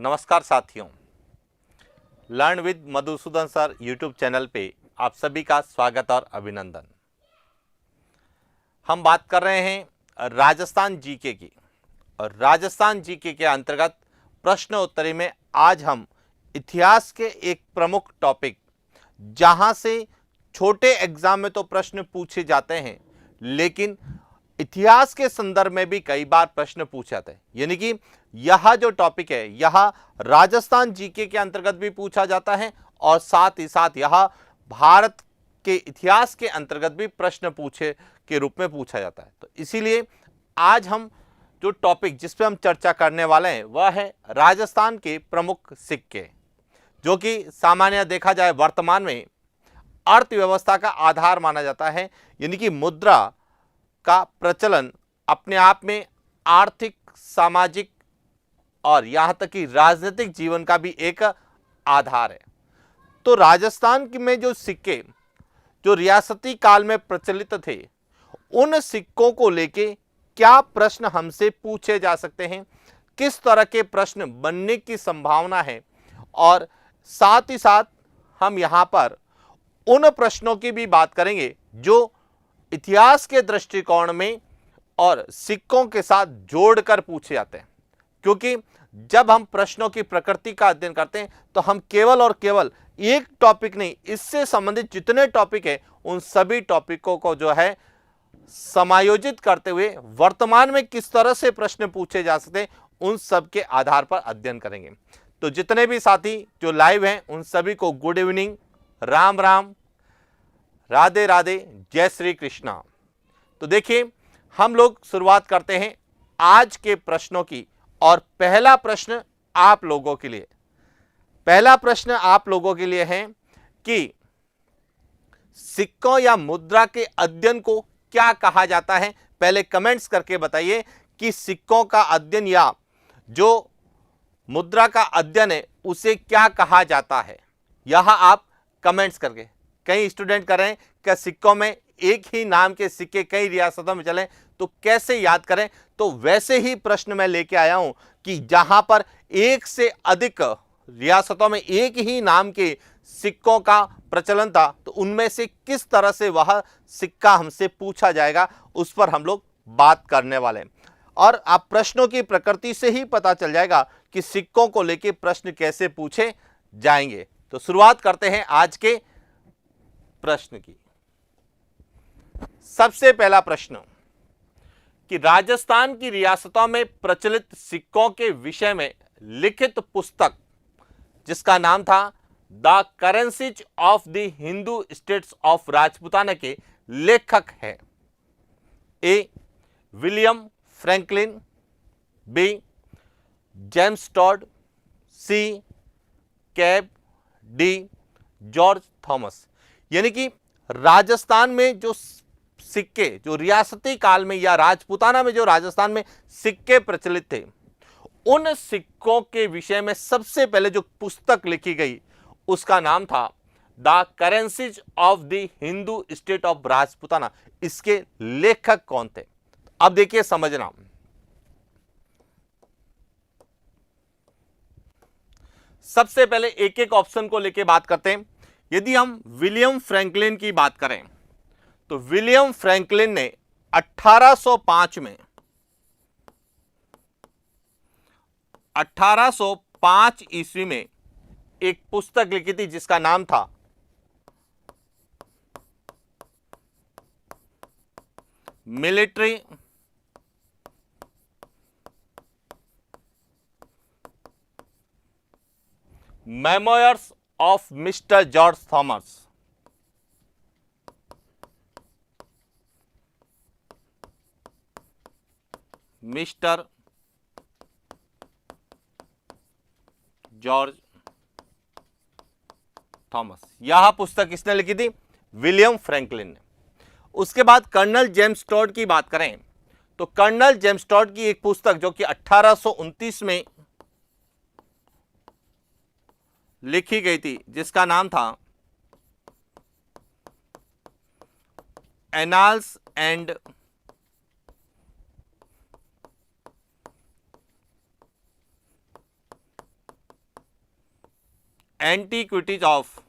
नमस्कार साथियों, learn with Madhusudan sir YouTube channel पे आप सभी का स्वागत और अभिनंदन। हम बात कर रहे हैं राजस्थान जीके की और राजस्थान जीके के अंतर्गत प्रश्न उत्तरी में आज हम इतिहास के एक प्रमुख टॉपिक, जहां से छोटे एग्जाम में तो प्रश्न पूछे जाते हैं लेकिन इतिहास के संदर्भ में भी कई बार प्रश्न पूछे जाते हैं। यानी कि यह जो टॉपिक है यह राजस्थान जीके के अंतर्गत भी पूछा जाता है और साथ ही साथ यह भारत के इतिहास के अंतर्गत भी प्रश्न पूछे के रूप में पूछा जाता है। तो इसीलिए आज हम जो टॉपिक जिस पे हम चर्चा करने वाले हैं वह है राजस्थान के प्रमुख सिक्के, जो कि सामान्य देखा जाए वर्तमान में अर्थव्यवस्था का आधार माना जाता है। यानी कि मुद्रा का प्रचलन अपने आप में आर्थिक, सामाजिक और यहाँ तक कि राजनीतिक जीवन का भी एक आधार है। तो राजस्थान में जो सिक्के जो रियासती काल में प्रचलित थे, उन सिक्कों को लेके क्या प्रश्न हमसे पूछे जा सकते हैं, किस तरह के प्रश्न बनने की संभावना है, और साथ ही साथ हम यहाँ पर उन प्रश्नों की भी बात करेंगे जो इतिहास के दृष्टिकोण में और सिक्कों के साथ जोड़कर पूछे जाते हैं। क्योंकि जब हम प्रश्नों की प्रकृति का अध्ययन करते हैं तो हम केवल और केवल एक टॉपिक नहीं, इससे संबंधित जितने टॉपिक है उन सभी टॉपिकों को जो है समायोजित करते हुए वर्तमान में किस तरह से प्रश्न पूछे जा सकते हैं उन सब के आधार पर अध्ययन करेंगे। तो जितने भी साथी जो लाइव हैं उन सभी को गुड इवनिंग, राम राम, राधे राधे, जय श्री कृष्णा। तो देखिए, हम लोग शुरुआत करते हैं आज के प्रश्नों की और पहला प्रश्न आप लोगों के लिए है कि सिक्कों या मुद्रा के अध्ययन को क्या कहा जाता है। पहले कमेंट्स करके बताइए कि सिक्कों का अध्ययन या जो मुद्रा का अध्ययन है उसे क्या कहा जाता है। यह आप कमेंट्स करके, कई स्टूडेंट कर रहे हैं कि सिक्कों में एक ही नाम के सिक्के कई रियासतों में चले तो कैसे याद करें। तो वैसे ही प्रश्न मैं लेके आया हूं कि जहां पर एक से अधिक रियासतों में एक ही नाम के सिक्कों का प्रचलन था, तो उनमें से किस तरह से वह सिक्का हमसे पूछा जाएगा उस पर हम लोग बात करने वाले हैं। और आप प्रश्नों की प्रकृति से ही पता चल जाएगा कि सिक्कों को लेकर प्रश्न कैसे पूछे जाएंगे। तो शुरुआत करते हैं आज के प्रश्न की। सबसे पहला प्रश्न कि राजस्थान की रियासतों में प्रचलित सिक्कों के विषय में लिखित पुस्तक जिसका नाम था the currencies of the Hindu states of Rajputana के लेखक है। A William Franklin, B James Tod, C Cab, D George Thomas. यानी कि राजस्थान में जो सिक्के जो रियासती काल में या राजपूताना में जो राजस्थान में सिक्के प्रचलित थे, उन सिक्कों के विषय में सबसे पहले जो पुस्तक लिखी गई उसका नाम था the currencies of the Hindu state of Rajputana. इसके लेखक कौन थे? अब देखिए, समझना। सबसे पहले एक एक ऑप्शन को लेके बात करते हैं। यदि हम विलियम फ्रैंकलिन की बात करें तो विलियम फ्रैंकलिन ने 1805 ईस्वी में एक पुस्तक लिखी थी जिसका नाम था military memoirs of mister George Thomas. Mister George Thomas, यह पुस्तक किसने लिखी थी? विलियम फ्रैंकलिन ने। उसके बाद कर्नल जेम्स टॉड की बात करें तो कर्नल जेम्स टॉड की एक पुस्तक जो कि 1829 में लिखी गई थी जिसका नाम था annals and antiquities of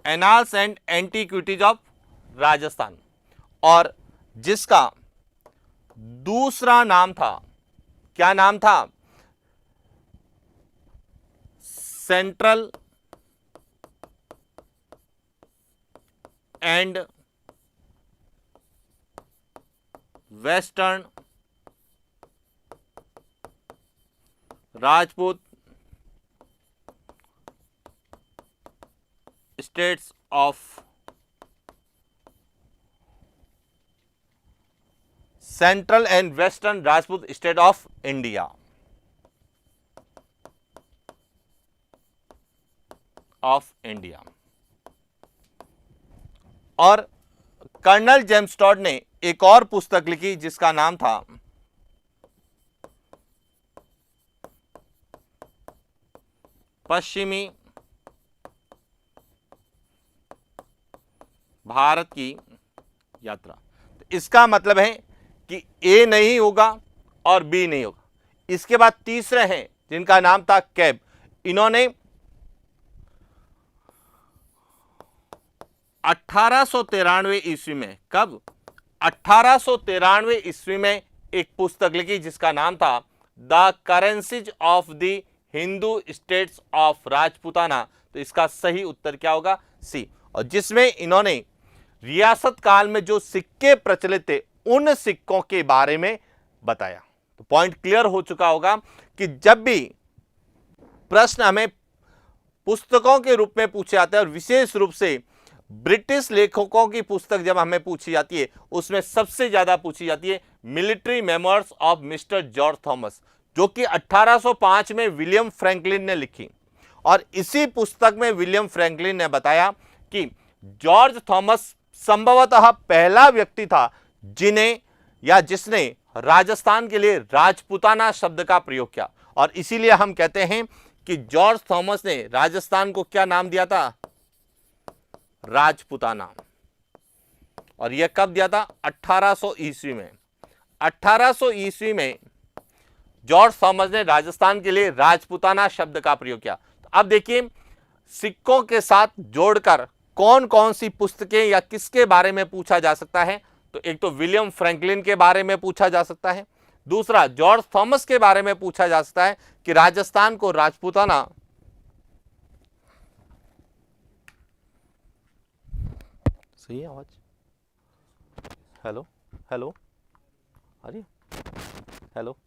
annals and antiquities of Rajasthan, और जिसका दूसरा नाम था, क्या नाम था? Central and western Rajput states of central and western Rajput state of India, और कर्नल जेम्स टॉड ने एक और पुस्तक लिखी जिसका नाम था पश्चिमी भारत की यात्रा। तो इसका मतलब है कि ए नहीं होगा और बी नहीं होगा। इसके बाद तीसरे हैं जिनका नाम था कैब। इन्होंने 1893 ईस्वी में, कब? 1893 ईस्वी में एक पुस्तक लिखी जिसका नाम था the currencies of the Hindu states of Rajputana. तो इसका सही उत्तर क्या होगा? सी। और जिसमें इन्होंने रियासत काल में जो सिक्के प्रचलित थे उन सिक्कों के बारे में बताया। तो पॉइंट क्लियर हो चुका होगा कि जब भी प्रश्न हमें पुस्तकों के रूप में पूछे जाते हैं, और विशेष रूप से ब्रिटिश लेखकों की पुस्तक जब हमें पूछी जाती है, उसमें सबसे ज्यादा पूछी जाती है military memoirs of mister George Thomas, जो कि 1805 में विलियम फ्रैंकलिन ने लिखी। और इसी पुस्तक में विलियम फ्रैंकलिन ने बताया कि जॉर्ज थॉमस संभवतः पहला व्यक्ति था जिसने राजस्थान के लिए राजपूताना शब्द का प्रयोग किया। और इसीलिए हम कहते हैं कि जॉर्ज थॉमस ने राजस्थान को क्या नाम दिया था? राजपूताना। और यह कब दिया था? 1800 ईस्वी में। 1800 ईस्वी में जॉर्ज थॉमस ने राजस्थान के लिए राजपूताना शब्द का प्रयोग किया। तो अब देखिए, सिक्कों के साथ जोड़कर कौन कौन सी पुस्तकें या किसके बारे में पूछा जा सकता है? तो एक तो विलियम फ्रैंकलिन के बारे में पूछा जा सकता है, दूसरा जॉर्ज थॉमस के बारे में पूछा जा सकता है कि राजस्थान को राजपूताना सही आवाज, हेलो हेलो, अरे हेलो,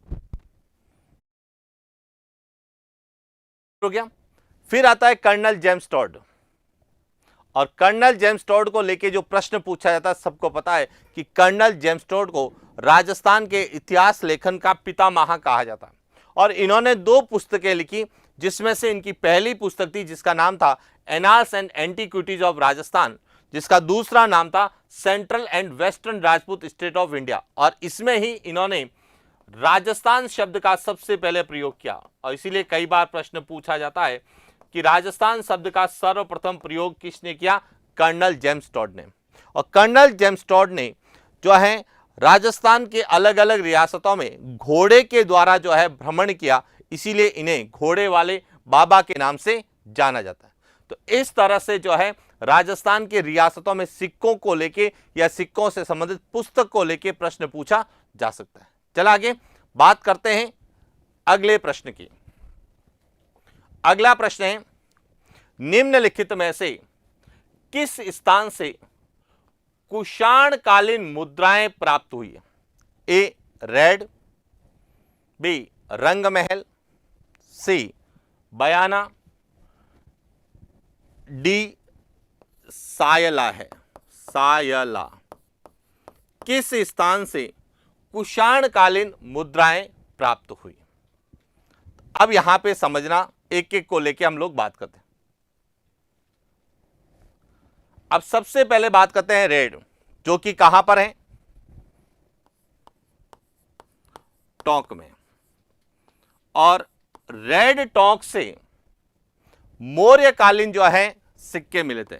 हो गया। फिर आता है कर्नल जेम्स टॉड। और कर्नल जेम्स टॉड को लेके जो प्रश्न पूछा जाता है, सबको पता है कि कर्नल जेम्स टॉड को राजस्थान के इतिहास लेखन का पितामह कहा जाता है। और इन्होंने 2 पुस्तकें लिखी, जिसमें से इनकी पहली पुस्तक थी जिसका नाम था annals and antiquities of Rajasthan, जिसका दूसरा नाम था central and western Rajput state of India. और इसमें ही इन्होंने राजस्थान शब्द का सबसे पहले प्रयोग किया। और इसीलिए कई बार प्रश्न पूछा जाता है कि राजस्थान शब्द का सर्वप्रथम प्रयोग किसने किया? कर्नल जेम्स टॉड ने। और कर्नल जेम्स टॉड ने जो है राजस्थान के अलग अलग रियासतों में घोड़े के द्वारा जो है भ्रमण किया, इसीलिए इन्हें घोड़े वाले बाबा के नाम से जाना जाता है। तो इस तरह से जो है राजस्थान के रियासतों में सिक्कों को लेके या सिक्कों से संबंधित पुस्तक को लेके प्रश्न पूछा जा सकता है। चला आगे बात करते हैं अगले प्रश्न की। अगला प्रश्न है, निम्नलिखित में से किस स्थान से कुषाण कालीन मुद्राएं प्राप्त हुई है? ए रेड, बी रंगमहल, सी बयाना, डी सायला है। सायला किस स्थान से कुषाण कालीन मुद्राएं प्राप्त हुई? अब यहां पे समझना, एक एक को लेके हम लोग बात करते हैं। अब सबसे पहले बात करते हैं रेड, जो कि कहां पर है? टोंक में। और रेड टोंक से मौर्यकालीन जो है सिक्के मिले थे।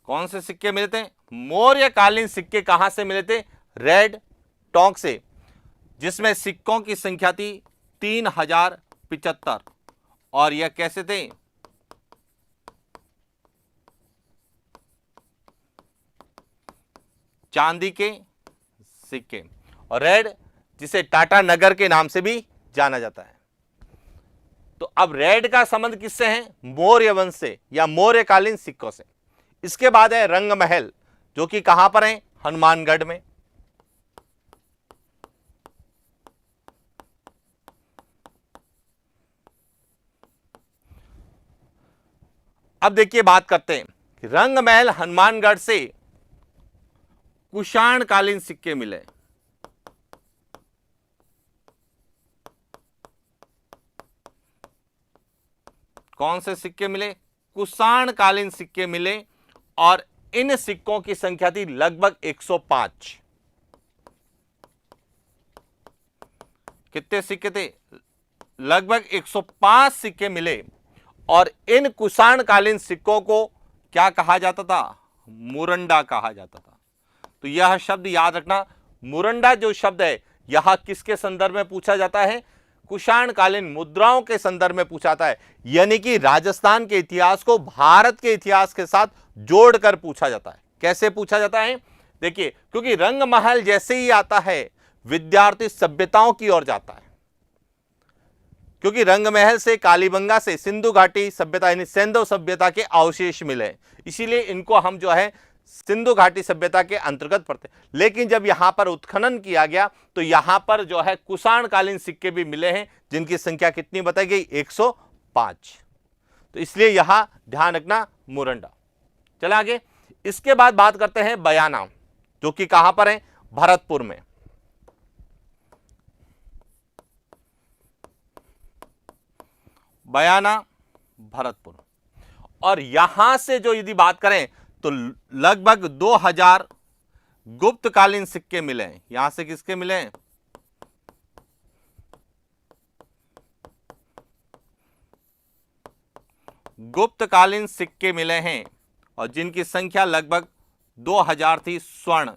कौन से सिक्के मिले थे? मौर्यकालीन सिक्के कहां से मिले थे? रेड टोंक से, जिसमें सिक्कों की संख्या थी 3075। और यह कैसे थे? चांदी के सिक्के। और रेड, जिसे टाटा नगर के नाम से भी जाना जाता है। तो अब रेड का संबंध किससे है? मौर्य वंश से या मौर्यकालीन सिक्कों से। इसके बाद है रंग महल, जो कि कहां पर है? हनुमानगढ़ में। अब देखिए, बात करते हैं कि रंग महल हनुमानगढ़ से कुषाण कालीन सिक्के मिले। कौन से सिक्के मिले? कुषाण कालीन सिक्के मिले। और इन सिक्कों की संख्या थी लगभग 105। कितने सिक्के थे? लगभग 105 सिक्के मिले। और इन कुषाण कालीन सिक्कों को क्या कहा जाता था? मुरंडा कहा जाता था। तो यह शब्द याद रखना, मुरंडा जो शब्द है यह किसके संदर्भ में पूछा जाता है? कुषाण कालीन मुद्राओं के संदर्भ में पूछा जाता है। यानी कि राजस्थान के इतिहास को भारत के इतिहास के साथ जोड़कर पूछा जाता है। कैसे पूछा जाता है? देखिए, क्योंकि रंग महल जैसे ही आता है विद्यार्थी सभ्यताओं की ओर जाता है। क्योंकि रंग महल से, कालीबंगा से सिंधु घाटी सभ्यता यानी सैंधव सभ्यता के अवशेष मिले, इसीलिए इनको हम जो है सिंधु घाटी सभ्यता के अंतर्गत पड़ते। लेकिन जब यहां पर उत्खनन किया गया तो यहां पर जो है कुषाण कालीन सिक्के भी मिले हैं, जिनकी संख्या कितनी बताई गई? 105। तो इसलिए यहां ध्यान रखना मुरंडा। चला आगे। इसके बाद बात करते हैं बयाना, जो कि कहां पर है? भरतपुर में। बयाना, भरतपुर। और यहां से जो यदि बात करें तो लगभग 2000 गुप्तकालीन सिक्के मिले हैं। यहां से किसके मिले हैं? गुप्तकालीन सिक्के मिले हैं, और जिनकी संख्या लगभग 2000 थी। स्वर्ण,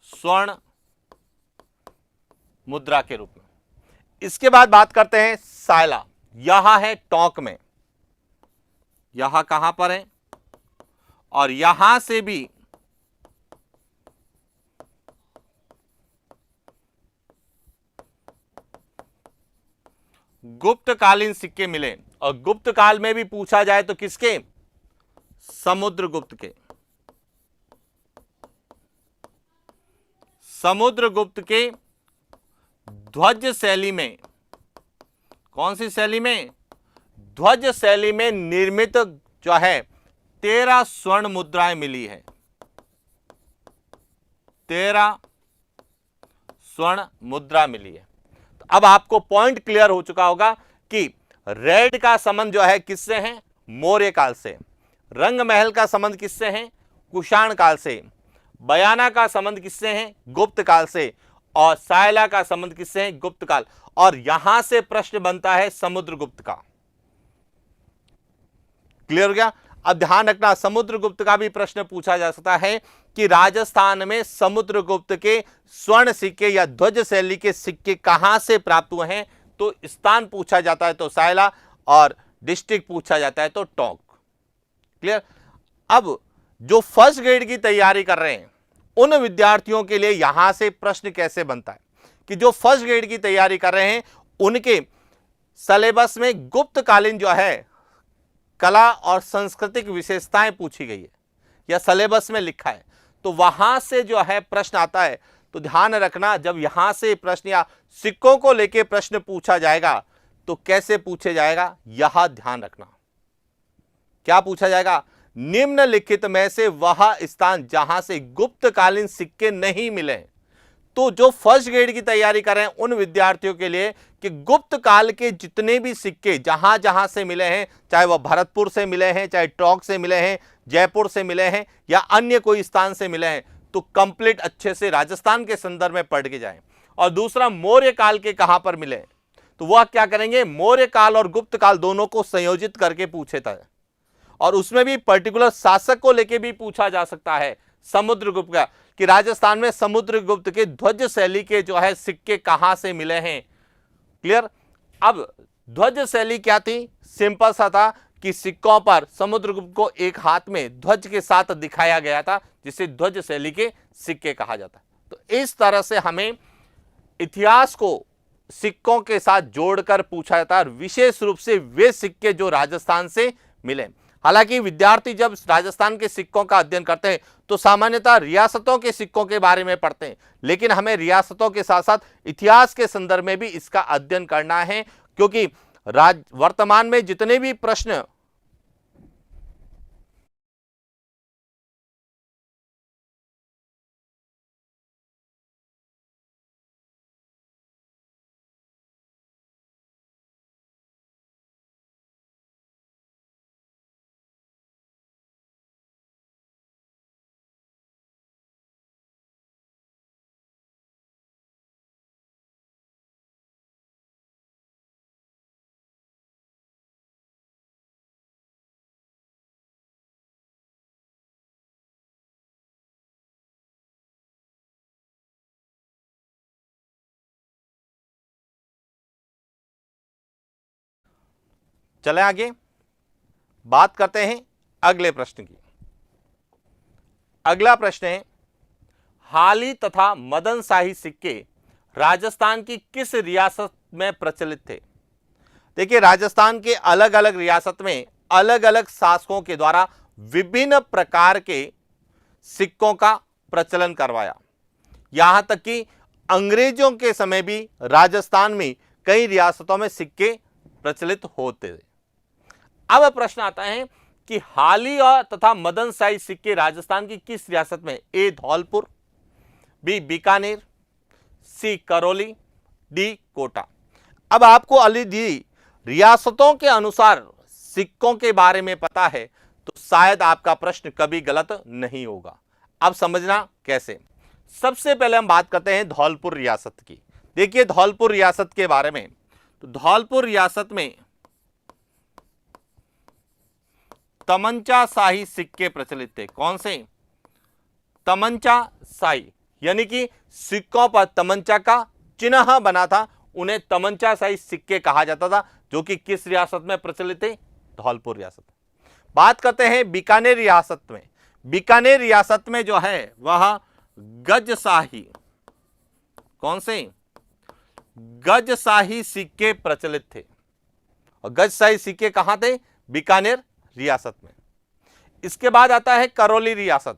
स्वर्ण मुद्रा के रूप में। इसके बाद बात करते हैं सायला। यहां है टोंक में। यहां कहां पर है? और यहां से भी गुप्तकालीन सिक्के मिले। और गुप्त काल में भी पूछा जाए तो किसके? समुद्रगुप्त के। समुद्रगुप्त के ध्वज शैली में। कौन सी शैली में? ध्वज शैली में निर्मित जो है 13 स्वर्ण मुद्राएं मिली है। 13 स्वर्ण मुद्रा मिली है। तो अब आपको पॉइंट क्लियर हो चुका होगा कि रेड का संबंध जो है किससे है? मौर्य काल से। रंग महल का संबंध किससे है? कुषाण काल से। बयाना का संबंध किससे है? गुप्त काल से। और सायला का संबंध किससे है? गुप्त काल। और यहां से प्रश्न बनता है समुद्रगुप्त का। क्लियर हो गया? अब ध्यान रखना, समुद्रगुप्त का भी प्रश्न पूछा जा सकता है कि राजस्थान में समुद्रगुप्त के स्वर्ण सिक्के या ध्वज शैली के सिक्के कहां से प्राप्त हुए हैं। तो स्थान पूछा जाता है तो सायला, और डिस्ट्रिक्ट पूछा जाता है तो टोंक। क्लियर? अब जो फर्स्ट ग्रेड की तैयारी कर रहे हैं उन विद्यार्थियों के लिए यहां से प्रश्न कैसे बनता है कि जो फर्स्ट ग्रेड की तैयारी कर रहे हैं उनके सिलेबस में गुप्तकालीन जो है कला और सांस्कृतिक विशेषताएं पूछी गई है या सिलेबस में लिखा है, तो वहां से जो है प्रश्न आता है। तो ध्यान रखना, जब यहां से प्रश्न या सिक्कों को लेकर प्रश्न पूछा जाएगा तो कैसे पूछे जाएगा, यह ध्यान रखना। क्या पूछा जाएगा? निम्नलिखित में से वह स्थान जहां से गुप्तकालीन सिक्के नहीं मिले। तो जो फर्स्ट ग्रेड की तैयारी कर रहे हैं उन विद्यार्थियों के लिए कि गुप्त काल के जितने भी सिक्के जहां जहां से मिले हैं, चाहे वह भरतपुर से मिले हैं, चाहे टोंक से मिले हैं, जयपुर से मिले हैं या अन्य कोई स्थान से मिले हैं, तो कंप्लीट अच्छे से राजस्थान के संदर्भ में पढ़ के जाएं। और दूसरा, मौर्य काल के कहां पर मिले, तो वह क्या करेंगे, मौर्य काल और गुप्त काल दोनों को संयोजित करके पूछे थे, और उसमें भी पर्टिकुलर शासक को लेके भी पूछा जा सकता है समुद्रगुप्त का, कि राजस्थान में समुद्रगुप्त के ध्वज शैली के जो है सिक्के कहां से मिले हैं। क्लियर। अब ध्वज शैली क्या थी, सिंपल सा था कि सिक्कों पर समुद्रगुप्त को एक हाथ में ध्वज के साथ दिखाया गया था, जिसे ध्वज शैली के सिक्के कहा जाता है। तो इस तरह से हमें इतिहास को सिक्कों के साथ जोड़कर पूछा जाता है, विशेष रूप से वे सिक्के जो राजस्थान से मिले। हालांकि विद्यार्थी जब राजस्थान के सिक्कों का अध्ययन करते हैं तो सामान्यतः रियासतों के सिक्कों के बारे में पढ़ते हैं, लेकिन हमें रियासतों के साथ साथ इतिहास के संदर्भ में भी इसका अध्ययन करना है, क्योंकि वर्तमान में जितने भी प्रश्न चले आगे बात करते हैं अगले प्रश्न की। अगला प्रश्न है, हाली तथा मदन शाही सिक्के राजस्थान की किस रियासत में प्रचलित थे। देखिए, राजस्थान के अलग अलग रियासत में अलग अलग शासकों के द्वारा विभिन्न प्रकार के सिक्कों का प्रचलन करवाया, यहां तक कि अंग्रेजों के समय भी राजस्थान में कई रियासतों में सिक्के प्रचलित होते थे। अब प्रश्न आता है कि हाली और तथा मदन शाही सिक्के राजस्थान की किस रियासत में, ए धौलपुर, बी बीकानेर, सी करौली, डी कोटा। अब आपको अली दी रियासतों के अनुसार सिक्कों के बारे में पता है तो शायद आपका प्रश्न कभी गलत नहीं होगा। अब समझना कैसे। सबसे पहले हम बात करते हैं धौलपुर रियासत की। देखिए धौलपुर रियासत के बारे में, तो धौलपुर रियासत में तमंचा शाही सिक्के प्रचलित थे। कौन से, तमंचा शाही, यानी कि सिक्कों पर तमंचा का चिन्ह बना था, उन्हें तमंचा शाही सिक्के कहा जाता था, जो कि किस रियासत में प्रचलित थे, धौलपुर रियासत। बात करते हैं बीकानेर रियासत में। बीकानेर रियासत में जो है वह गजशाही, कौन से, गजशाही सिक्के प्रचलित थे। और गजशाही सिक्के कहां थे, बीकानेर रियासत में। इसके बाद आता है करौली रियासत,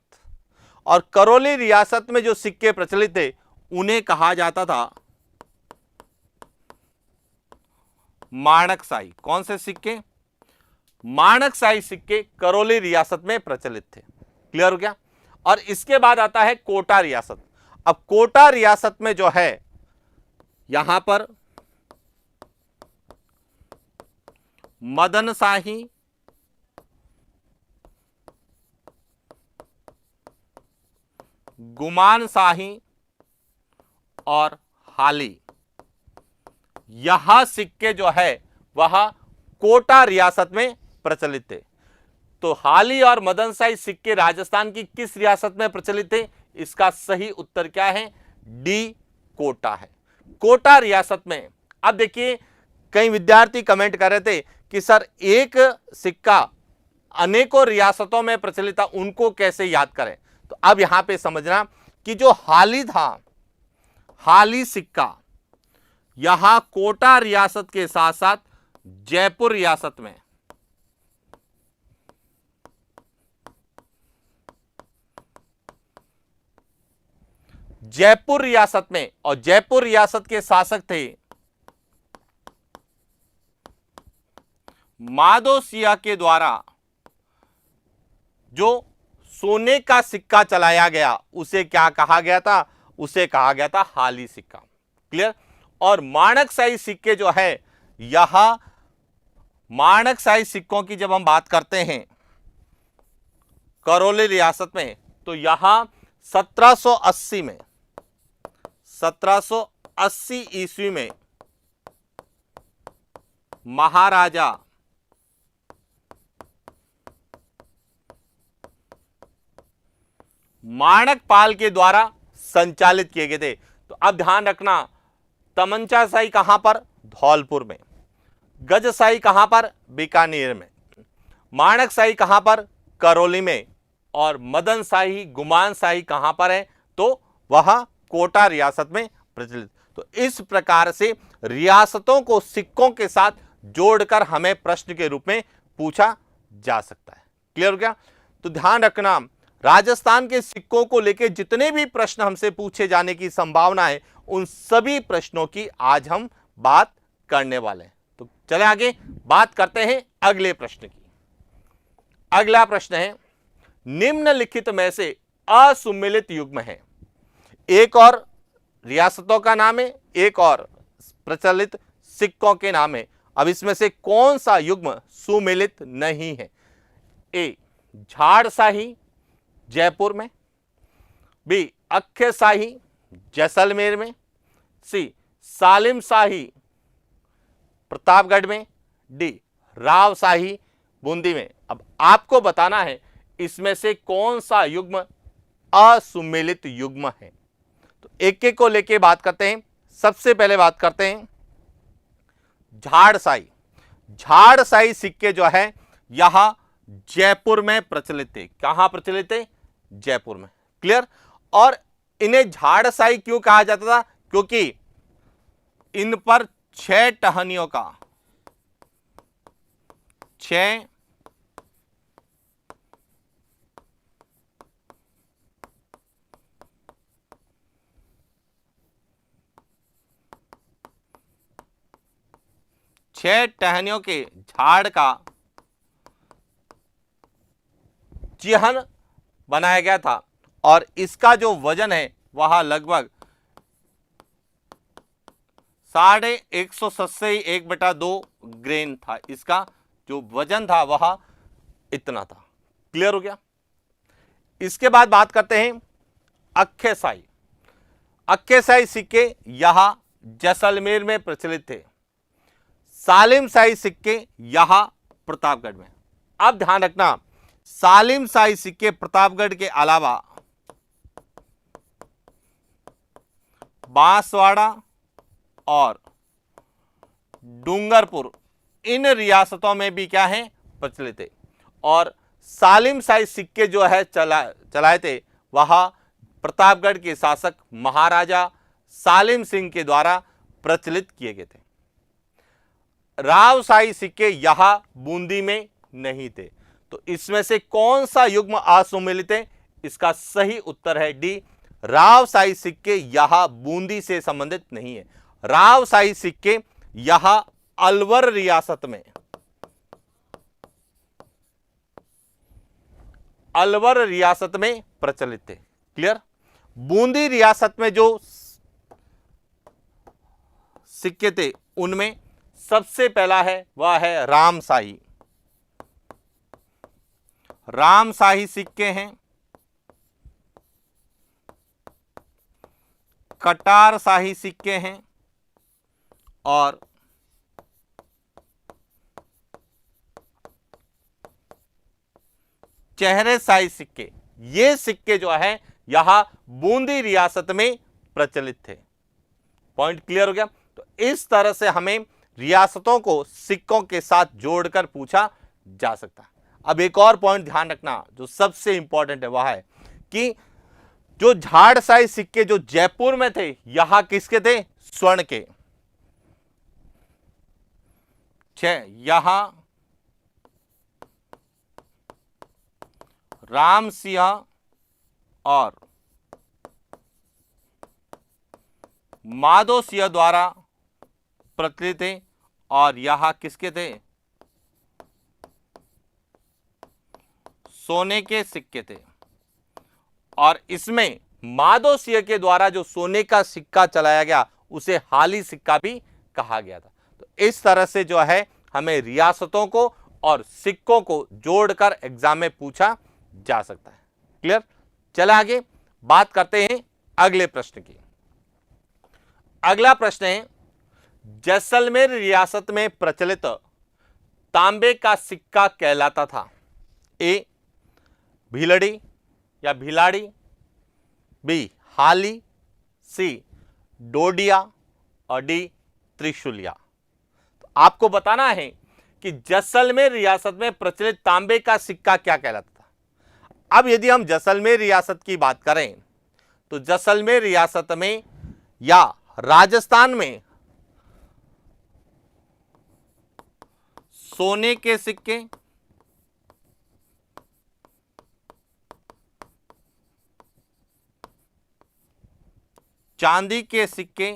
और करौली रियासत में जो सिक्के प्रचलित थे उन्हें कहा जाता था माणकशाही। कौन से सिक्के, माणकशाही सिक्के करौली रियासत में प्रचलित थे। क्लियर हो गया। और इसके बाद आता है कोटा रियासत। अब कोटा रियासत में जो है यहां पर मदन शाही, गुमान शाही और हाली, यह सिक्के जो है वह कोटा रियासत में प्रचलित थे। तो हाली और मदन शाही सिक्के राजस्थान की किस रियासत में प्रचलित थे, इसका सही उत्तर क्या है, डी कोटा है, कोटा रियासत में। अब देखिए कई विद्यार्थी कमेंट कर रहे थे कि सर एक सिक्का अनेकों रियासतों में प्रचलित था, उनको कैसे याद करें। तो अब यहां पे समझना कि जो हाली था, हाली सिक्का यहां कोटा रियासत के साथ साथ जयपुर रियासत में, जयपुर रियासत में, और जयपुर रियासत के शासक थे माधो सिंह के द्वारा जो सोने का सिक्का चलाया गया उसे क्या कहा गया था, उसे कहा गया था हाली सिक्का। क्लियर। और माणकशाही सिक्के जो है, यहां माणकशाही सिक्कों की जब हम बात करते हैं करौली रियासत में, तो यहां 1780 ईस्वी में महाराजा माणकपाल के द्वारा संचालित किए गए थे। तो अब ध्यान रखना, तमंचाशाही कहां पर? धौलपुर में। गजशाही कहां पर? बीकानेर में। माणकशाही कहां पर? करौली में। और मदनशाही गुमानशाही कहां पर है? तो वह कोटा रियासत में प्रचलित। तो इस प्रकार से रियासतों को सिक्कों के साथ जोड़कर हमें प्रश्न के रूप में पूछा जा सकता है। क्लियर हो गया? तो ध्यान रखना, राजस्थान के सिक्कों को लेकर जितने भी प्रश्न हमसे पूछे जाने की संभावना है, उन सभी प्रश्नों की आज हम बात करने वाले हैं। तो चले आगे बात करते हैं अगले प्रश्न की। अगला प्रश्न है, निम्नलिखित में से असुमेलित युग्म है। एक और रियासतों का नाम है, एक और प्रचलित सिक्कों के नाम है। अब इसमें से कौन सा युग्म सुमेलित नहीं है? ए झाड़शाही जयपुर में, बी अक्खयशाही जैसलमेर में, सी सालिमशाही प्रतापगढ़ में, डी रावशाही बूंदी में। अब आपको बताना है इसमें से कौन सा युग्म असुमेलित युग्म है। तो एक एक को लेके बात करते हैं। सबसे पहले बात करते हैं झाड़शाही। झाड़शाही सिक्के जो है यहां जयपुर में प्रचलित थे। कहां प्रचलित थे? जयपुर में। क्लियर? और इन्हें झाड़शाही क्यों कहा जाता था? क्योंकि इन पर 6 टहनियों का 6 टहनियों के झाड़ का चिन्ह बनाया गया था और इसका जो वजन है वह लगभग 150 ग्रेन था। इसका जो वजन था वह इतना था। क्लियर हो गया? इसके बाद बात करते हैं अक्खयशाही। अक्खयशाही सिक्के यहां जैसलमेर में प्रचलित थे। सालिमशाही सिक्के यहां प्रतापगढ़ में। अब ध्यान रखना, सालिमशाही सिक्के प्रतापगढ़ के अलावा बांसवाड़ा और डूंगरपुर इन रियासतों में भी क्या है? प्रचलित है। और सालिमशाही सिक्के जो है चलाए थे वह प्रतापगढ़ के शासक महाराजा सालिम सिंह के द्वारा प्रचलित किए गए थे। रावशाही सिक्के यहां बूंदी में नहीं थे। तो इसमें से कौन सा युग्म असुमेलित है? इसका सही उत्तर है डी, रावशाही सिक्के यहां बूंदी से संबंधित नहीं है। रावशाही सिक्के यहां अलवर रियासत में, अलवर रियासत में प्रचलित थे। क्लियर? बूंदी रियासत में जो सिक्के थे उनमें सबसे पहला है वह है रामशाही। रामशाही सिक्के हैं, कटारशाही सिक्के हैं और चेहरेशाही सिक्के। ये सिक्के जो है यहां बूंदी रियासत में प्रचलित थे। पॉइंट क्लियर हो गया? तो इस तरह से हमें रियासतों को सिक्कों के साथ जोड़कर पूछा जा सकता है। अब एक और पॉइंट ध्यान रखना जो सबसे इंपॉर्टेंट है वह है कि जो झाड़शाही सिक्के जो जयपुर में थे यहां किसके थे? स्वर्ण के। यहां राम सिंह और माधो सिंह द्वारा प्रचलित थे और यहां किसके थे? सोने के सिक्के थे। और इसमें माधो सिंह के द्वारा जो सोने का सिक्का चलाया गया उसे हाली सिक्का भी कहा गया था। तो इस तरह से जो है हमें रियासतों को और सिक्कों को जोड़कर एग्जाम में पूछा जा सकता है। क्लियर? चला आगे बात करते हैं अगले प्रश्न की। अगला प्रश्न है, जैसलमेर रियासत में प्रचलित तांबे का सिक्का कहलाता था? ए भीलड़ी या भिलाड़ी, बी हाली, सी डोडिया और डी त्रिशूलिया। तो आपको बताना है कि जैसलमेर रियासत में प्रचलित तांबे का सिक्का क्या कहलाता था। अब यदि हम जैसलमेर रियासत की बात करें तो जैसलमेर रियासत में या राजस्थान में सोने के सिक्के, चांदी के सिक्के,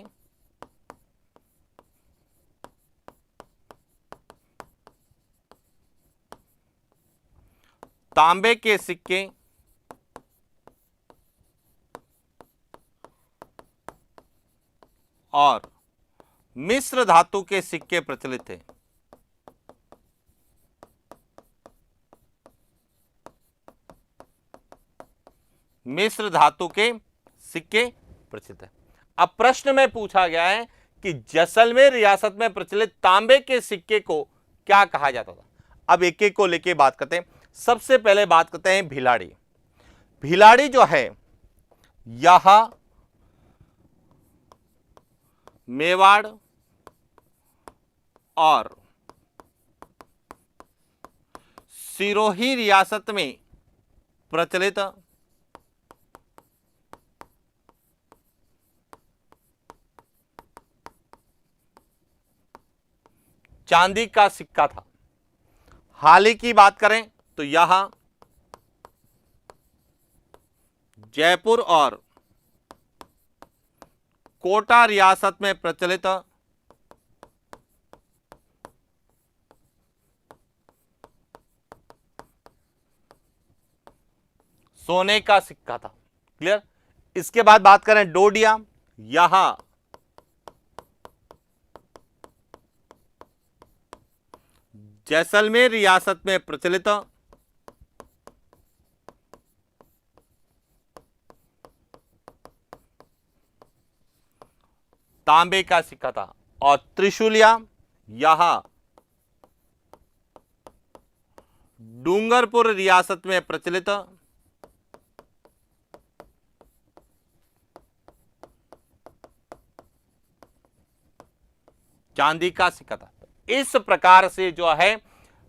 तांबे के सिक्के और मिश्र धातु के सिक्के प्रचलित थे। मिश्र धातु के सिक्के प्रचलित है। अब प्रश्न में पूछा गया है कि जैसलमेर रियासत में प्रचलित तांबे के सिक्के को क्या कहा जाता था। अब एक एक को लेके बात करते हैं। सबसे पहले बात करते हैं भिलाड़ी। भिलाड़ी जो है यह मेवाड़ और सिरोही रियासत में प्रचलित चांदी का सिक्का था। हाल ही की बात करें तो यह जयपुर और कोटा रियासत में प्रचलित सोने का सिक्का था। क्लियर। इसके बाद बात करें डोडिया, यह जैसलमेर रियासत में प्रचलित तांबे का सिक्का था। और त्रिशूलिया यह डूंगरपुर रियासत में प्रचलित चांदी का सिक्का था। इस प्रकार से जो है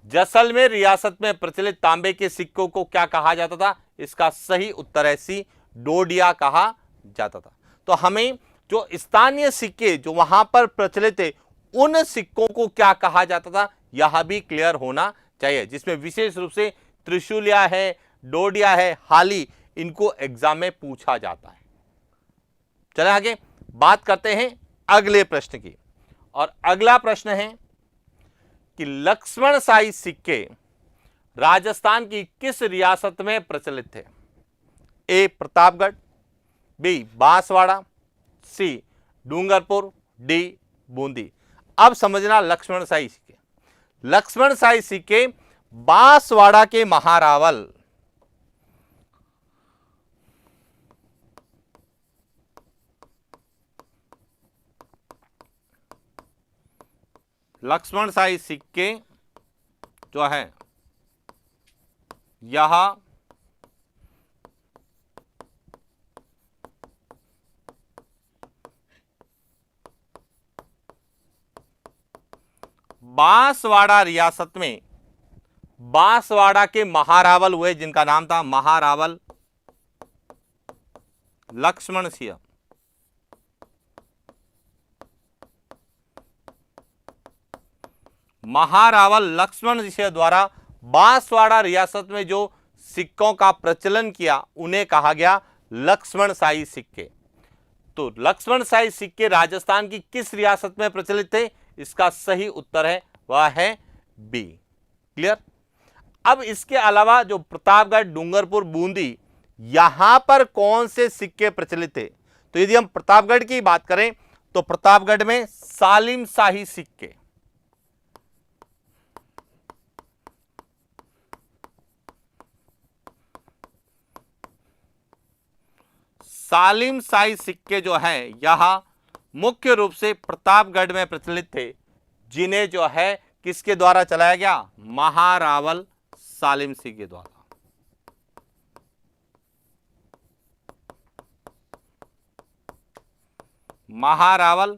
जैसलमेर रियासत में प्रचलित तांबे के सिक्कों को क्या कहा जाता था? इसका सही उत्तर है सी डोडिया कहा जाता था। तो हमें जो स्थानीय सिक्के जो वहां पर प्रचलित थे उन सिक्कों को क्या कहा जाता था यह भी क्लियर होना चाहिए, जिसमें विशेष रूप से त्रिशूलिया है, डोडिया है, हाली, इनको एग्जाम में पूछा जाता है। चले आगे बात करते हैं अगले प्रश्न की। और अगला प्रश्न है कि लक्ष्मण शाही सिक्के राजस्थान की किस रियासत में प्रचलित थे? ए प्रतापगढ़, बी बांसवाड़ा, सी डूंगरपुर, डी बूंदी। अब समझना लक्ष्मण शाही सिक्के। लक्ष्मण शाही सिक्के बांसवाड़ा के महारावल लक्ष्मण शाही सिक्के जो है यह बांसवाड़ा रियासत में बांसवाड़ा के महारावल हुए जिनका नाम था महारावल लक्ष्मण सिंह। महारावल लक्ष्मण सिंह द्वारा बांसवाड़ा रियासत में जो सिक्कों का प्रचलन किया उन्हें कहा गया लक्ष्मण शाही सिक्के। तो लक्ष्मण शाही सिक्के राजस्थान की किस रियासत में प्रचलित थे? इसका सही उत्तर है वह है बी। क्लियर। अब इसके अलावा जो प्रतापगढ़, डूंगरपुर, बूंदी यहां पर कौन से सिक्के प्रचलित थे? तो यदि हम प्रतापगढ़ की बात करें तो प्रतापगढ़ में सालिम शाही सिक्के, सालिम शाही सिक्के जो है यह मुख्य रूप से प्रतापगढ़ में प्रचलित थे, जिन्हें जो है किसके द्वारा चलाया गया? महारावल सालिम सिंह के द्वारा। महारावल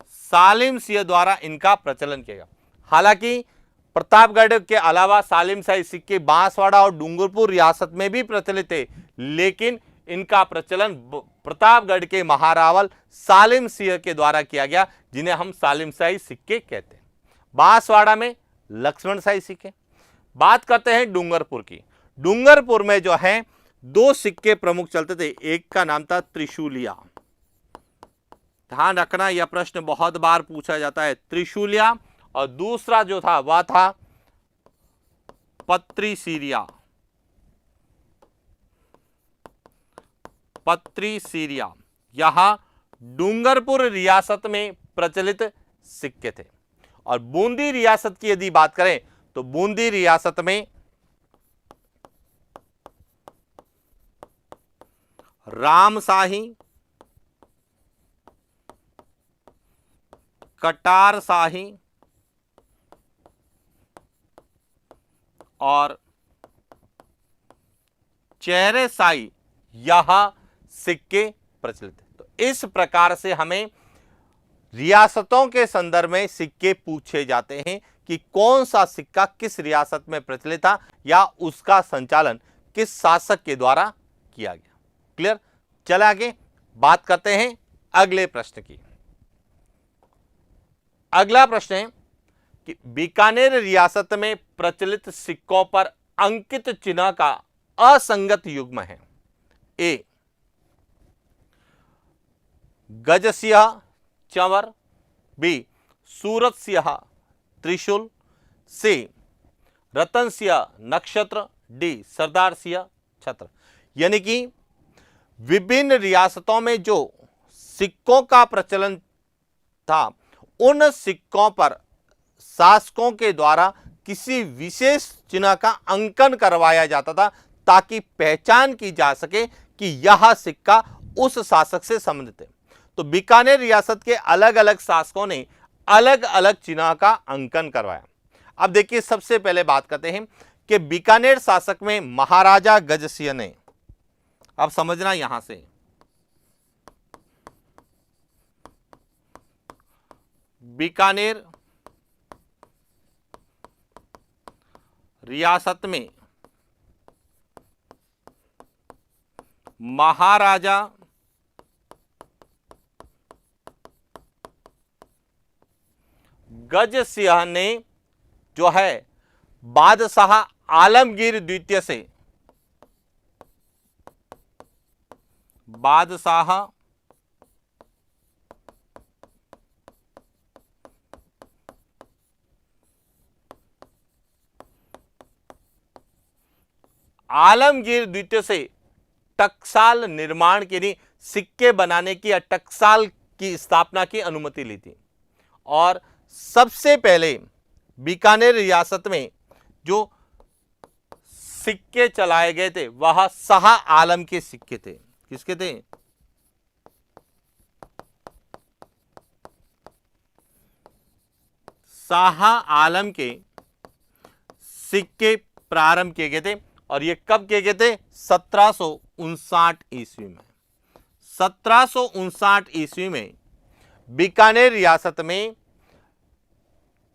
सालिम सिंह द्वारा इनका प्रचलन किया गया। हालांकि प्रतापगढ़ के अलावा सालिम शाही सिक्के बांसवाड़ा और डूंगरपुर रियासत में भी प्रचलित थे, लेकिन इनका प्रचलन प्रतापगढ़ के महारावल सालिम सिंह के द्वारा किया गया, जिन्हें हम सालिम शाही सिक्के कहते हैं। बांसवाड़ा में लक्ष्मण शाही सिक्के। बात करते हैं डूंगरपुर की। डूंगरपुर में जो है 2 सिक्के प्रमुख चलते थे। एक का नाम था त्रिशूलिया। ध्यान रखना, यह प्रश्न बहुत बार पूछा जाता है, त्रिशूलिया। और दूसरा जो था वह था पत्री सीरिया। यहां डूंगरपुर रियासत में प्रचलित सिक्के थे। और बूंदी रियासत की यदि बात करें तो बूंदी रियासत में रामशाही, कटारशाही और चेहरेशाही यह सिक्के प्रचलित है। तो इस प्रकार से हमें रियासतों के संदर्भ में सिक्के पूछे जाते हैं कि कौन सा सिक्का किस रियासत में प्रचलित था या उसका संचालन किस शासक के द्वारा किया गया। क्लियर? चल आगे बात करते हैं अगले प्रश्न की। अगला प्रश्न है कि बीकानेर रियासत में प्रचलित सिक्कों पर अंकित चिन्ह का असंगत युग्म है। ए गजसिंह चंवर, बी सूरत सिंह त्रिशूल, सी रतन सिंह नक्षत्र, डी सरदार सिंह छत्र। यानी कि विभिन्न रियासतों में जो सिक्कों का प्रचलन था, उन सिक्कों पर शासकों के द्वारा किसी विशेष चिन्ह का अंकन करवाया जाता था, ताकि पहचान की जा सके कि यह सिक्का उस शासक से संबंधित है। तो बीकानेर रियासत के अलग अलग शासकों ने अलग अलग चिन्ह का अंकन करवाया। अब देखिए, सबसे पहले बात करते हैं कि बीकानेर शासक में महाराजा गजसिंह ने, अब समझना यहां से, बीकानेर रियासत में महाराजा गजसिंह ने जो है बादशाह आलमगीर द्वितीय से, बादशाह आलमगीर द्वितीय से टकसाल निर्माण के लिए सिक्के बनाने की या टकसाल की स्थापना की अनुमति ली थी। और सबसे पहले बीकानेर रियासत में जो सिक्के चलाए गए थे वह शाह आलम के सिक्के थे। किसके थे? शाह आलम के सिक्के प्रारंभ किए गए थे। और ये कब किए गए थे? 1759 ईस्वी में। 1759 ईस्वी में बीकानेर रियासत में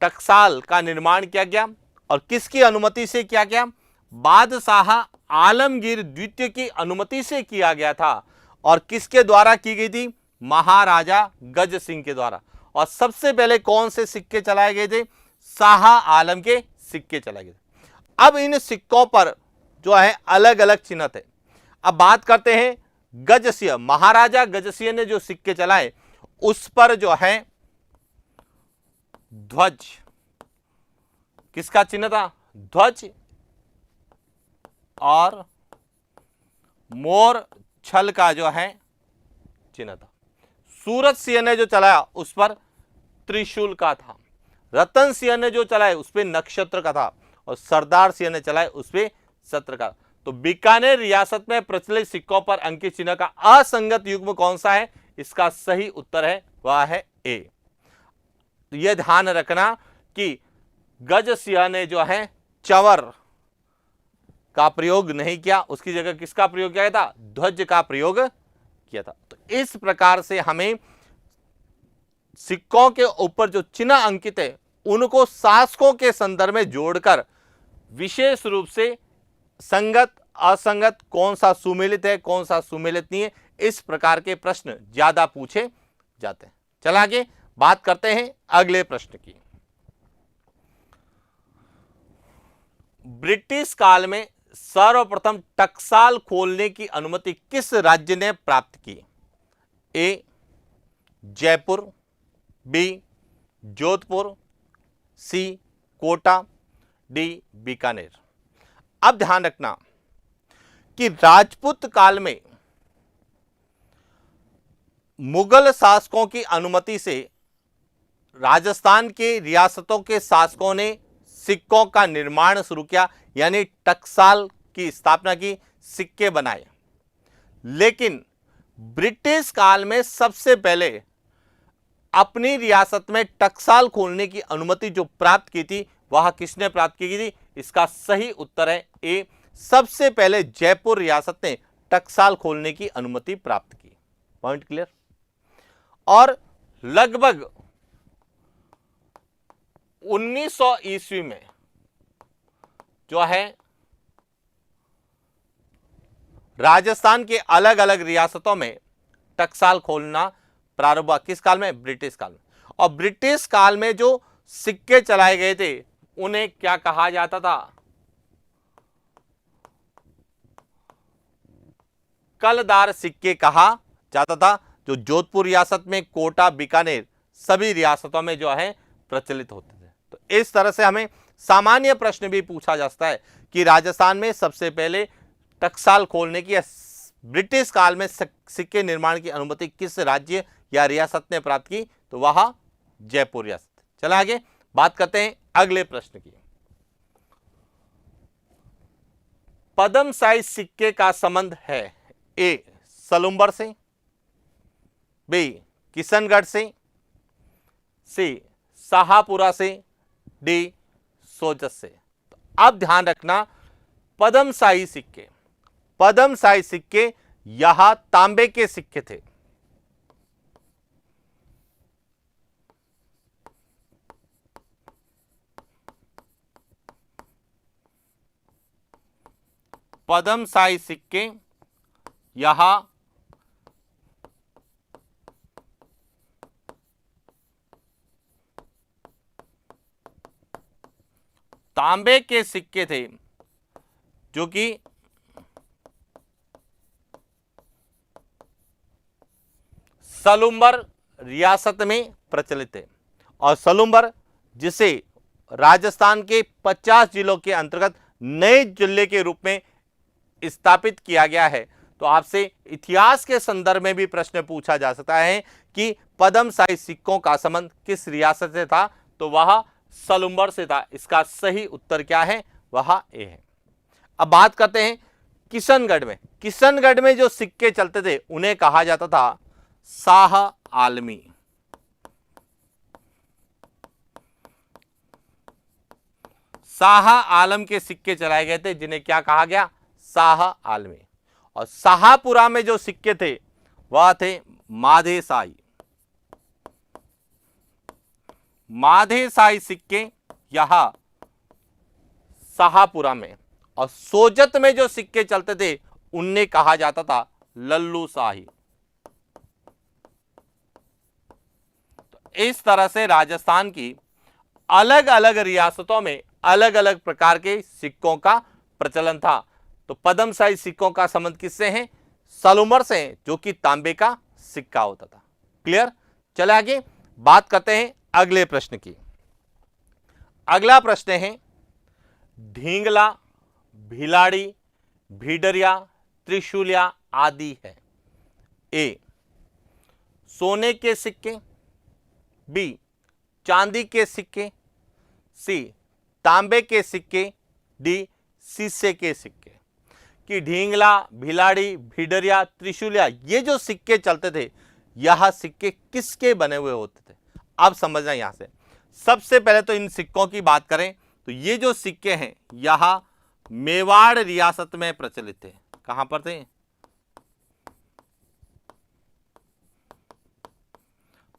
टकसाल का निर्माण किया गया। और किसकी अनुमति से किया गया? बादशाह आलमगीर द्वितीय की अनुमति से किया गया था। और किसके द्वारा की गई थी? महाराजा गज सिंह के द्वारा। और सबसे पहले कौन से सिक्के चलाए गए थे? शाह आलम के सिक्के चलाए गए। अब इन सिक्कों पर जो है अलग अलग चिन्ह थे। अब बात करते हैं गजसिंह, महाराजा गजसिंह ने जो सिक्के चलाए उस पर जो है ध्वज, किसका चिन्ह था? ध्वज और मोर छल का जो है चिन्ह था। सूरत सिंह ने जो चलाया उस पर त्रिशूल का था। रतन सिंह ने जो चलाए उस पर नक्षत्र का था। और सरदार सिंह ने चलाए उस पर छत्र का। तो बीकानेर रियासत में प्रचलित सिक्कों पर अंकित चिन्ह का असंगत युग्म कौन सा है? इसका सही उत्तर है वह है ए। तो यह ध्यान रखना कि गज सिंह ने जो है चंवर का प्रयोग नहीं किया, उसकी जगह किसका प्रयोग किया था? ध्वज का प्रयोग किया था। तो इस प्रकार से हमें सिक्कों के ऊपर जो चिन्ह अंकित है उनको शासकों के संदर्भ में जोड़कर विशेष रूप से संगत असंगत, कौन सा सुमेलित है कौन सा सुमेलित नहीं है, इस प्रकार के प्रश्न ज्यादा पूछे जाते हैं। चल आगे बात करते हैं अगले प्रश्न की। ब्रिटिश काल में सर्वप्रथम टकसाल खोलने की अनुमति किस राज्य ने प्राप्त की? ए जयपुर, बी जोधपुर, सी कोटा, डी बीकानेर। अब ध्यान रखना कि राजपूत काल में मुगल शासकों की अनुमति से राजस्थान के रियासतों के शासकों ने सिक्कों का निर्माण शुरू किया, यानी टकसाल की स्थापना की, सिक्के बनाए। लेकिन ब्रिटिश काल में सबसे पहले अपनी रियासत में टकसाल खोलने की अनुमति जो प्राप्त की थी वह किसने प्राप्त की थी? इसका सही उत्तर है ए। सबसे पहले जयपुर रियासत ने टकसाल खोलने की अनुमति प्राप्त की। Point clear? और लगभग 1900 ईस्वी में जो है राजस्थान के अलग अलग रियासतों में टकसाल खोलना प्रारंभ हुआ। किस काल में? ब्रिटिश काल में। और ब्रिटिश काल में जो सिक्के चलाए गए थे उन्हें क्या कहा जाता था? कलदार सिक्के कहा जाता था, जो जोधपुर रियासत में, कोटा, बीकानेर सभी रियासतों में जो है प्रचलित होते थे। तो इस तरह से हमें सामान्य प्रश्न भी पूछा जा सकता है कि राजस्थान में सबसे पहले टकसाल खोलने की ब्रिटिश काल में सिक्के निर्माण की अनुमति किस राज्य या रियासत ने प्राप्त की? तो वह जयपुर रियासत। चलो आगे बात करते हैं अगले प्रश्न की। पद्मशाही सिक्के का संबंध है ए सलुम्बर से, बी किशनगढ़ से, सी शाहपुरा से, डी सोजत से। तो अब ध्यान रखना पद्मशाही सिक्के, पद्मशाही सिक्के यहां तांबे के सिक्के थे। पद्मशाही सिक्के यहां तांबे के सिक्के थे, जो कि सलुम्बर रियासत में प्रचलित है। और सलुम्बर जिसे राजस्थान के 50 जिलों के अंतर्गत नए जिले के रूप में स्थापित किया गया है। तो आपसे इतिहास के संदर्भ में भी प्रश्न पूछा जा सकता है कि पद्मशाही सिक्कों का संबंध किस रियासत से था? तो वह सलुम्बर से था। इसका सही उत्तर क्या है? वह ए है। अब बात करते हैं किशनगढ़ में। किशनगढ़ में जो सिक्के चलते थे उन्हें कहा जाता था शाह आलमी। शाह आलम के सिक्के चलाए गए थे, जिन्हें क्या कहा गया? शाह आलमी। और शाहपुरा में जो सिक्के थे वह थे माधेशाही। माधेशाही सिक्के यहां शाहपुरा में। और सोजत में जो सिक्के चलते थे उन्हें कहा जाता था लल्लू शाही। तो इस तरह से राजस्थान की अलग अलग रियासतों में अलग अलग प्रकार के सिक्कों का प्रचलन था। तो पद्मशाही सिक्कों का संबंध किससे है? सलुम्बर से है, जो कि तांबे का सिक्का होता था। क्लियर? चले आगे बात करते हैं अगले प्रश्न की। अगला प्रश्न है ढींगला, भिलाड़ी, भीडरिया, त्रिशूलिया आदि है। ए सोने के सिक्के, बी चांदी के सिक्के, सी तांबे के सिक्के, डी शीशे के सिक्के। कि ढींगला, भिलाड़ी, भीडरिया, त्रिशूलिया ये जो सिक्के चलते थे यह सिक्के किसके बने हुए होते थे। अब समझना यहां से, सबसे पहले तो इन सिक्कों की बात करें तो ये जो सिक्के हैं यह मेवाड़ रियासत में प्रचलित थे। कहां पर थे?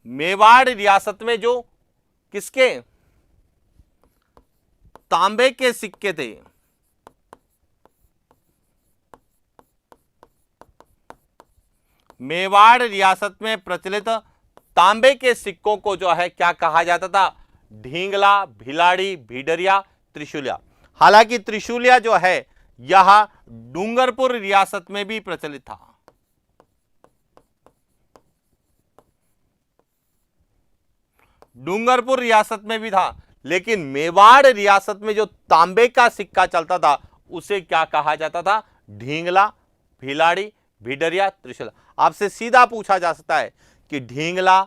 मेवाड़ रियासत में जो किसके? तांबे के सिक्के थे। मेवाड़ रियासत में प्रचलित तांबे के सिक्कों को जो है क्या कहा जाता था? ढींगला, भिलाड़ी, भीडरिया, त्रिशूलिया। हालांकि त्रिशूलिया जो है यह डूंगरपुर रियासत में भी प्रचलित था। डूंगरपुर रियासत में भी था, लेकिन मेवाड़ रियासत में जो तांबे का सिक्का चलता था उसे क्या कहा जाता था? ढींगला, भिलाड़ी, भीडरिया, त्रिशूलिया। आपसे सीधा पूछा जा सकता है कि ढींगला,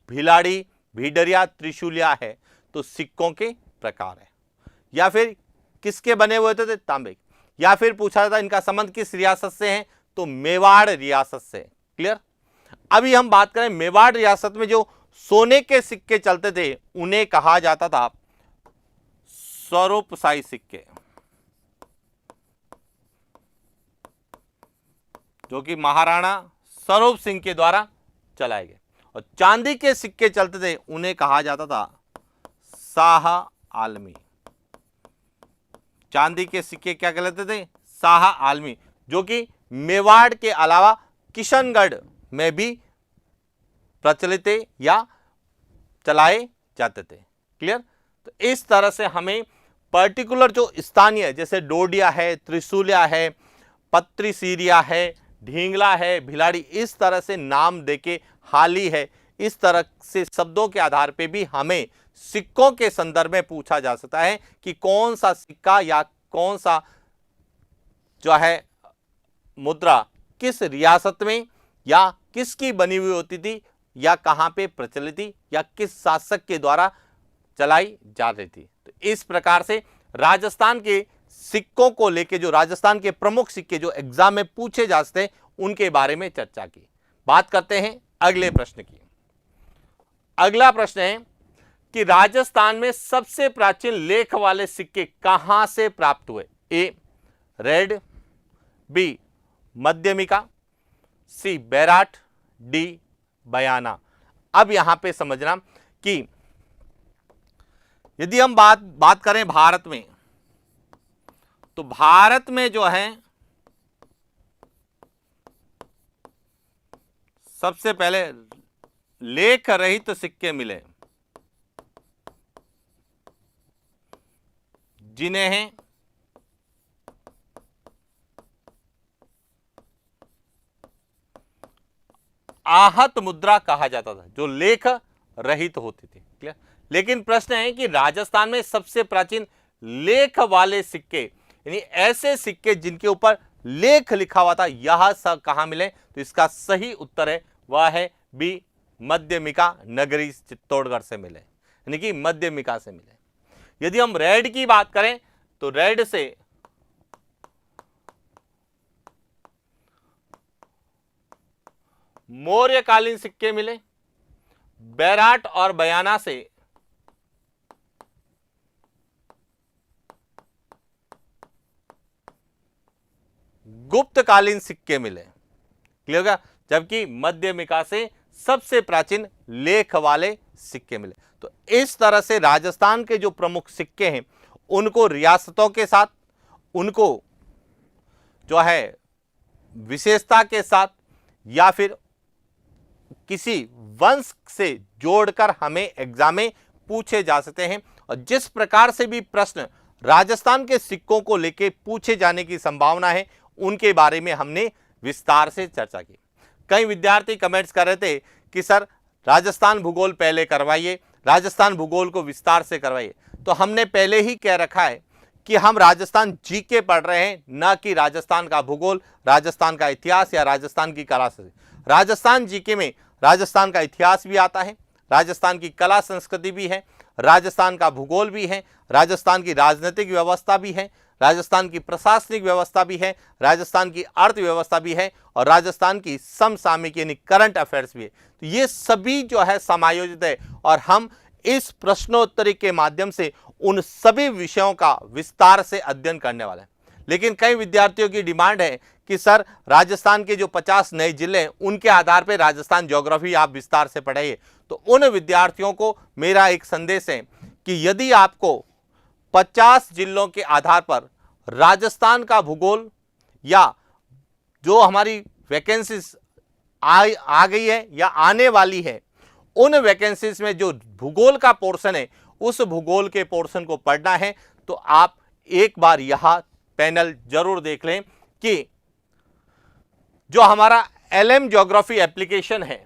भिलाड़ी, भीडरिया, त्रिशूलिया है तो सिक्कों के प्रकार है, या फिर किसके बने हुए थे? तांबे। या फिर पूछा जाता इनका संबंध किस रियासत से है? तो मेवाड़ रियासत से। क्लियर? अभी हम बात करें मेवाड़ रियासत में जो सोने के सिक्के चलते थे उन्हें कहा जाता था स्वरूपशाही सिक्के, जो कि महाराणा स्वरूप सिंह के द्वारा चलाए गए। और चांदी के सिक्के चलते थे उन्हें कहा जाता था शाह आलमी। चांदी के सिक्के क्या कहलाते थे? शाह आलमी, जो कि मेवाड़ के अलावा किशनगढ़ में भी प्रचलित थे या चलाए जाते थे। क्लियर? तो इस तरह से हमें पर्टिकुलर जो स्थानीय, जैसे डोडिया है, त्रिशूलिया है, पत्री सीरिया है, ढींगला है, भिलाड़ी, इस तरह से नाम देके हाली है, इस तरह से शब्दों के आधार पे भी हमें सिक्कों के संदर्भ में पूछा जा सकता है कि कौन सा सिक्का या कौन सा जो है मुद्रा किस रियासत में या किसकी बनी हुई होती थी या कहां पे प्रचलित थी या किस शासक के द्वारा चलाई जा रही थी। तो इस प्रकार से राजस्थान के सिक्कों को लेके, जो राजस्थान के प्रमुख सिक्के जो एग्जाम में पूछे जा सकते हैं, उनके बारे में चर्चा की। बात करते हैं अगले प्रश्न की। अगला प्रश्न है कि राजस्थान में सबसे प्राचीन लेख वाले सिक्के कहां से प्राप्त हुए? ए रेड, बी मध्यमिका, सी बैराट, डी बयाना। अब यहां पे समझना कि यदि हम बात करें भारत में, तो भारत में जो है सबसे पहले लेख रहित सिक्के मिले, जिन्हें आहत मुद्रा कहा जाता था, जो लेख रहित होती थी। क्लियर? लेकिन प्रश्न है कि राजस्थान में सबसे प्राचीन लेख वाले सिक्के, यानी ऐसे सिक्के जिनके ऊपर लेख लिखा हुआ था, यह सब कहां मिले? तो इसका सही उत्तर है वह है बी मध्यमिका नगरी चित्तौड़गढ़ से मिले, यानी कि मध्यमिका से मिले। यदि हम रेड की बात करें तो रेड से मौर्यकालीन सिक्के मिले, बैराट और बयाना से गुप्तकालीन सिक्के मिले। क्लियर होगा? जबकि मध्यमिका से सबसे प्राचीन लेख वाले सिक्के मिले। तो इस तरह से राजस्थान के जो प्रमुख सिक्के हैं उनको रियासतों के साथ, उनको जो है विशेषता के साथ या फिर किसी वंश से जोड़कर हमें एग्जाम में पूछे जा सकते हैं। और जिस प्रकार से भी प्रश्न राजस्थान के सिक्कों को लेकर पूछे जाने की संभावना है, उनके बारे में हमने विस्तार से चर्चा की। कई विद्यार्थी कमेंट्स कर रहे थे कि सर राजस्थान भूगोल पहले करवाइए, राजस्थान भूगोल को विस्तार से करवाइए। तो हमने पहले ही कह रखा है कि हम राजस्थान जीके पढ़ रहे हैं, ना कि राजस्थान का भूगोल, राजस्थान का इतिहास या राजस्थान की कला संस्कृति। राजस्थान जीके में राजस्थान का इतिहास भी आता है, राजस्थान की कला संस्कृति भी है, राजस्थान का भूगोल भी है, राजस्थान की राजनीतिक व्यवस्था भी है, राजस्थान की प्रशासनिक व्यवस्था भी है, राजस्थान की अर्थव्यवस्था भी है और राजस्थान की समसामयिक यानी करंट अफेयर्स भी है। तो ये सभी जो है समायोजित है और हम इस प्रश्नोत्तरी के माध्यम से उन सभी विषयों का विस्तार से अध्ययन करने वाले हैं। लेकिन कई विद्यार्थियों की डिमांड है कि सर राजस्थान के जो 50 नए जिले हैं उनके आधार पर राजस्थान ज्योग्राफी आप विस्तार से पढ़ाइए। तो उन विद्यार्थियों को मेरा एक संदेश है कि यदि आपको 50 जिलों के आधार पर राजस्थान का भूगोल या जो हमारी वैकेंसीज आ गई है या आने वाली है उन वैकेंसीज में जो भूगोल का पोर्शन है उस भूगोल के पोर्शन को पढ़ना है, तो आप एक बार यहां पैनल जरूर देख लें कि जो हमारा एलएम ज्योग्राफी एप्लीकेशन है,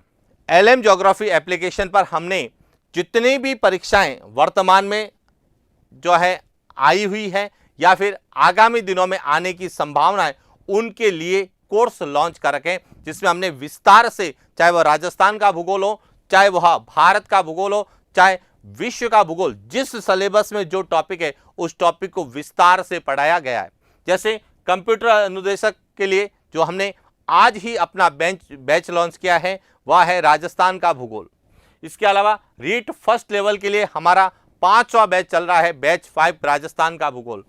एलएम ज्योग्राफी एप्लीकेशन पर हमने जितनी भी परीक्षाएं वर्तमान में जो है आई हुई है या फिर आगामी दिनों में आने की संभावना है उनके लिए कोर्स लॉन्च कर रखे, जिसमें हमने विस्तार से, चाहे वह राजस्थान का भूगोल हो, चाहे वह भारत का भूगोल हो, चाहे विश्व का भूगोल, जिस सिलेबस में जो टॉपिक है उस टॉपिक को विस्तार से पढ़ाया गया है। जैसे कंप्यूटर अनुदेशक के लिए जो हमने आज ही अपना बैच लॉन्च किया है वह है राजस्थान का भूगोल। इसके अलावा रीट फर्स्ट लेवल के लिए हमारा 5वां बैच चल रहा है, बैच 5 राजस्थान का भूगोल।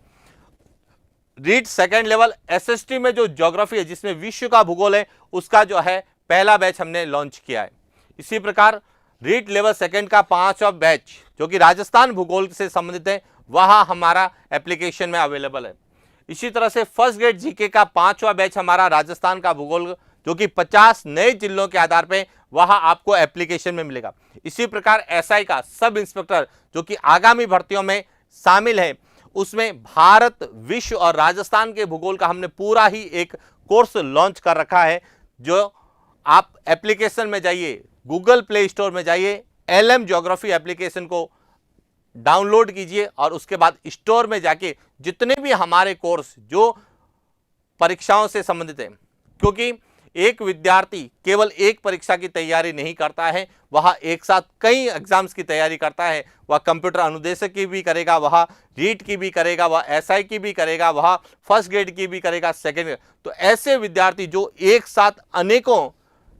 रीट सेकेंड लेवल एसएसटी में जो ज्योग्राफी है जिसमें विश्व का भूगोल है उसका जो है पहला बैच हमने लॉन्च किया है। इसी प्रकार रीट लेवल सेकेंड का 5वां बैच जो कि राजस्थान भूगोल से संबंधित है वह हमारा एप्लीकेशन में अवेलेबल है। इसी तरह से फर्स्ट ग्रेड जीके का 5वां बैच हमारा राजस्थान का भूगोल जो कि 50 नए जिलों के आधार पर वह आपको एप्लीकेशन में मिलेगा। इसी प्रकार एसआई का सब इंस्पेक्टर जो कि आगामी भर्तियों में शामिल है उसमें भारत, विश्व और राजस्थान के भूगोल का हमने पूरा ही एक कोर्स लॉन्च कर रखा है। जो आप एप्लीकेशन में जाइए, गूगल प्ले स्टोर में जाइए, एलएम ज्योग्राफी एप्लीकेशन को डाउनलोड कीजिए और उसके बाद स्टोर में जाके जितने भी हमारे कोर्स जो परीक्षाओं से संबंधित है, क्योंकि एक विद्यार्थी केवल एक परीक्षा की तैयारी नहीं करता है, वह एक साथ कई एग्जाम्स की तैयारी करता है। वह कंप्यूटर अनुदेशक की भी करेगा, वह रीट की भी करेगा, वह एसआई की भी करेगा, वह फर्स्ट ग्रेड की भी करेगा, सेकेंड ग्रेड। तो ऐसे विद्यार्थी जो एक साथ अनेकों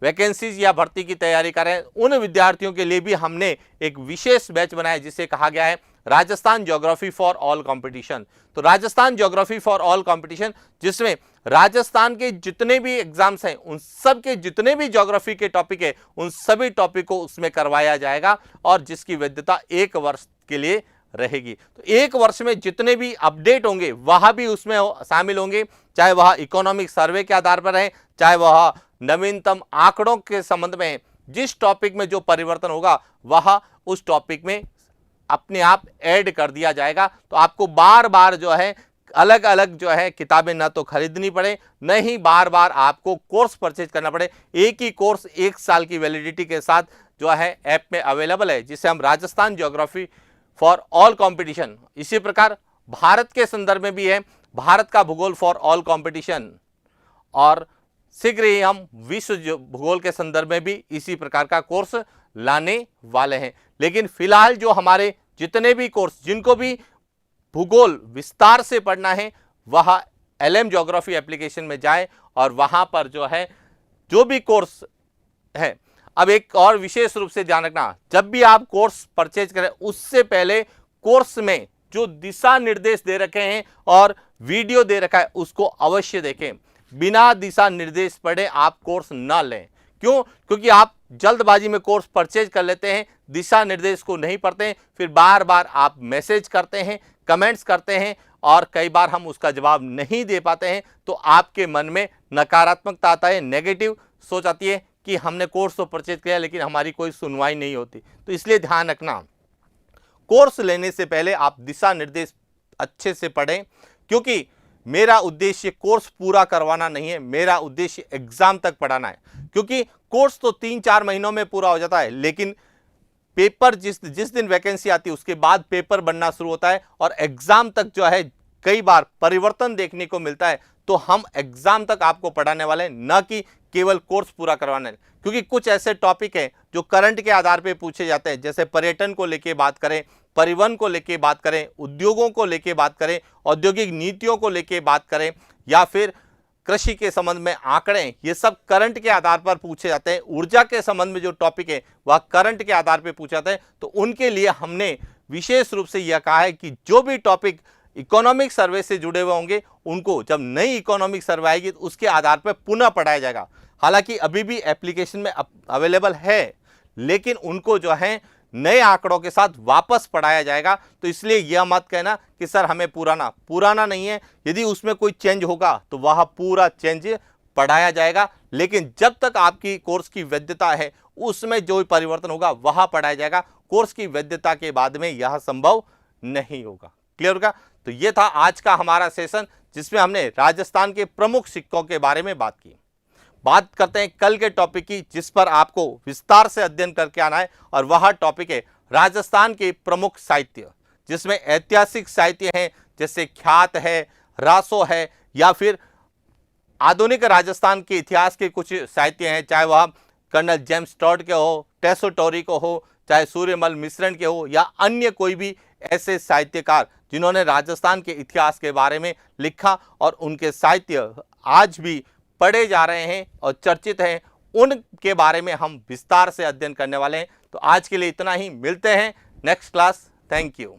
वैकेंसीज या भर्ती की तैयारी कर रहे हैं उन विद्यार्थियों के लिए भी हमने एक विशेष बैच बनाया जिसे कहा गया है Rajasthan geography for all competition. तो Rajasthan geography for all competition जिसमें राजस्थान के जितने भी एग्जाम्स हैं उन सब के जितने भी ज्योग्राफी के टॉपिक है उन सभी टॉपिक को उसमें करवाया जाएगा और जिसकी वैधता 1 वर्ष के लिए रहेगी। तो 1 वर्ष में जितने भी अपडेट होंगे वह भी उसमें शामिल होंगे, चाहे वह इकोनॉमिक सर्वे के आधार पर है, चाहे वह नवीनतम आंकड़ों के संबंध में, जिस टॉपिक में जो परिवर्तन होगा वह उस टॉपिक में अपने आप ऐड कर दिया जाएगा। तो आपको बार बार जो है अलग अलग जो है किताबें ना तो खरीदनी पड़े, न ही बार बार आपको कोर्स परचेज करना पड़े। एक ही कोर्स 1 साल की वैलिडिटी के साथ जो है ऐप में अवेलेबल है जिसे हम Rajasthan geography for all competition, इसी प्रकार भारत के संदर्भ में भी है भारत का भूगोल फॉर ऑल कंपटीशन, और शीघ्र ही हम विश्व भूगोल के संदर्भ में भी इसी प्रकार का कोर्स लाने वाले हैं। लेकिन फिलहाल जो हमारे जितने भी कोर्स जिनको भी भूगोल विस्तार से पढ़ना है वह एलएम ज्योग्राफी एप्लीकेशन में जाए और वहां पर जो है जो भी कोर्स है। अब एक और विशेष रूप से ध्यान रखना, जब भी आप कोर्स परचेज करें उससे पहले कोर्स में जो दिशा निर्देश दे रखे हैं और वीडियो दे रखा है उसको अवश्य देखें। बिना दिशा निर्देश पढ़े आप कोर्स ना लें। क्यों? क्योंकि आप जल्दबाजी में कोर्स परचेज कर लेते हैं, दिशा निर्देश को नहीं पढ़ते हैं, फिर बार बार आप मैसेज करते हैं, कमेंट्स करते हैं और कई बार हम उसका जवाब नहीं दे पाते हैं, तो आपके मन में नकारात्मकता आता है, नेगेटिव सोच आती है कि हमने कोर्स तो परचेज किया लेकिन हमारी कोई सुनवाई नहीं होती। तो इसलिए ध्यान रखना, कोर्स लेने से पहले आप दिशा निर्देश अच्छे से पढ़ें, क्योंकि मेरा उद्देश्य कोर्स पूरा करवाना नहीं है, मेरा उद्देश्य एग्जाम तक पढ़ाना है। क्योंकि कोर्स तो 3-4 महीनों में पूरा हो जाता है, लेकिन पेपर जिस दिन वैकेंसी आती है उसके बाद पेपर बनना शुरू होता है और एग्जाम तक जो है कई बार परिवर्तन देखने को मिलता है। तो हम एग्जाम तक आपको पढ़ाने वाले हैं, न कि केवल कोर्स पूरा करवाने। क्योंकि कुछ ऐसे टॉपिक हैं जो करंट के आधार पर पूछे जाते हैं, जैसे पर्यटन को लेके बात करें, परिवहन को लेके बात करें, उद्योगों को लेके बात करें, औद्योगिक नीतियों को लेके बात करें, या फिर कृषि के संबंध में आंकड़े, ये सब करंट के आधार पर पूछे जाते हैं। ऊर्जा के संबंध में जो टॉपिक है वह करंट के आधार पर पूछे जाते हैं। तो उनके लिए हमने विशेष रूप से यह कहा है कि जो भी टॉपिक इकोनॉमिक सर्वे से जुड़े हुए होंगे उनको जब नई इकोनॉमिक सर्वे आएगी तो उसके आधार पर पुनः पढ़ाया जाएगा। हालांकि अभी भी एप्लीकेशन में अवेलेबल है, लेकिन उनको जो है नए आंकड़ों के साथ वापस पढ़ाया जाएगा। तो इसलिए यह मत कहना कि सर हमें पुराना नहीं है, यदि उसमें कोई चेंज होगा तो वह पूरा चेंज पढ़ाया जाएगा, लेकिन जब तक आपकी कोर्स की वैधता है उसमें जो परिवर्तन होगा वह पढ़ाया जाएगा। कोर्स की वैधता के बाद में यह संभव नहीं होगा। क्लियर होगा? तो यह था आज का हमारा सेशन, जिसमें हमने राजस्थान के प्रमुख सिक्कों के बारे में बात की। बात करते हैं कल के टॉपिक की, जिस पर आपको विस्तार से अध्ययन करके आना है, और वह टॉपिक है राजस्थान के प्रमुख साहित्य, जिसमें ऐतिहासिक साहित्य हैं जैसे ख्यात है, रासो है, या फिर आधुनिक राजस्थान के इतिहास के कुछ साहित्य हैं, चाहे वह कर्नल जेम्स टॉड के हो, टेसो टोरी को हो, चाहे सूर्यमल मिश्रण के हो, या अन्य कोई भी ऐसे साहित्यकार जिन्होंने राजस्थान के इतिहास के बारे में लिखा और उनके साहित्य आज भी पढ़े जा रहे हैं और चर्चित हैं, उनके बारे में हम विस्तार से अध्ययन करने वाले हैं। तो आज के लिए इतना ही, मिलते हैं नेक्स्ट क्लास। Thank you.